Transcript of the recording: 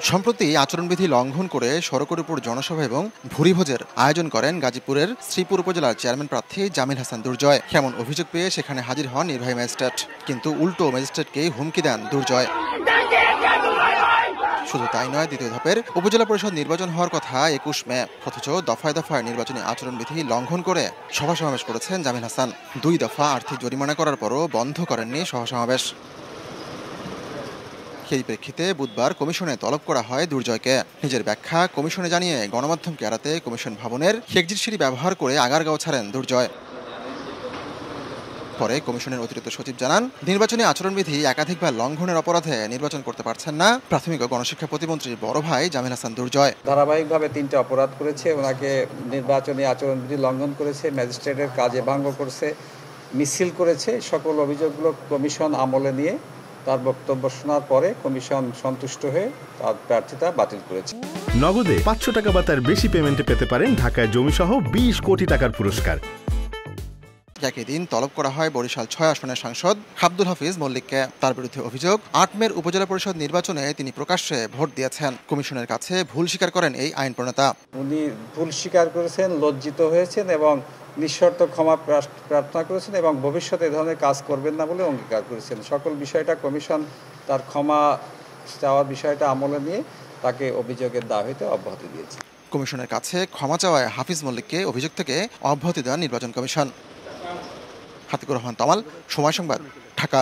সম্প্রতি আচরণবিধি লঙ্ঘন করে সড়কের উপর জনসভা এবং ভুরিভোজের আয়োজন করেন গাজীপুরের শ্রীপুর উপজেলার চেয়ারম্যান প্রার্থী জামিল হাসান দুর্জয়। এমন অভিযোগ পেয়ে সেখানে হাজির হন নির্বাহী ম্যাজিস্ট্রেট, কিন্তু উল্টো ম্যাজিস্ট্রেটকেই হুমকি দেন দুর্জয়। শুধু তাই নয়, দ্বিতীয় ধাপের উপজেলা পরিষদ নির্বাচন হওয়ার কথা ২১ মে, অথচ দফায় দফায় নির্বাচনী আচরণবিধি লঙ্ঘন করে সভা সমাবেশ করেছেন জামিল হাসান। ২ দফা আর্থিক জরিমানা করার পরও বন্ধ করেননি সভা সমাবেশ। সেই প্রেক্ষিতে বুধবার কমিশনে তলব করা হয় দুর্জয়কে। নিজের ব্যাখ্যা কমিশনে জানিয়ে গণমাধ্যমকে এড়াতে কমিশন ভবনের এক্সিট সিঁড়ি ব্যবহার করে আগারগাঁও ছাড়েন দুর্জয়। পরে কমিশনের অতিরিক্ত সচিব জানান, নির্বাচনী আচরণবিধি একাধিকবার লঙ্ঘনের অপরাধে নির্বাচন করতে পারছেন না প্রাথমিক ও গণশিক্ষা প্রতিমন্ত্রীর বড় ভাই জামিল হাসান দুর্জয়। ধারাবাহিকভাবে ৩টা অপরাধ করেছে, ওনাকে নির্বাচনী আচরণবিধি লঙ্ঘন করেছে, ম্যাজিস্ট্রেটের কাজে ভঙ্গ করেছে, মিছিল করেছে। সকল অভিযোগগুলো কমিশন আমলে নিয়ে তার বক্তব্য শোনার পরে কমিশন সন্তুষ্ট হয়ে তার প্রার্থিতা বাতিল করেছে। নগদে ৫০০ টাকা বা তার বেশি পেমেন্টে পেতে পারেন ঢাকায় জমিসহ ২০ কোটি টাকার পুরস্কার। একই দিন তলব করা হয় বরিশাল ৬ আসনের সাংসদ আব্দুল হাফিজ মল্লিককে। তার বিরুদ্ধে অভিযোগ, ৮ মের উপজেলা পরিষদ নির্বাচনে তিনি প্রকাশ্যে ভোট দিয়েছেন। কমিশনের কাছে ভুল স্বীকার করেন এই আইন প্রণেতা। উনি ভুল স্বীকার করেছেন, লজ্জিত হয়েছেন এবং নিঃশর্ত ক্ষমা প্রার্থনা করেছেন এবং ভবিষ্যতে এ ধরনের কাজ করবেন না বলে অঙ্গীকার করেছেন। সকল বিষয়টা কমিশন তার ক্ষমা চাওয়ার বিষয়টা আমলে নিয়ে তাকে অভিযোগের দাবিতে অব্যাহতি দিয়েছে। কমিশনের কাছে ক্ষমা চাওয়ায় হাফিজ মল্লিককে অভিযোগ থেকে অব্যাহতি দেন নির্বাচন কমিশন। হাতিকুর রহমান তামাল, সময় সংবাদ, ঢাকা।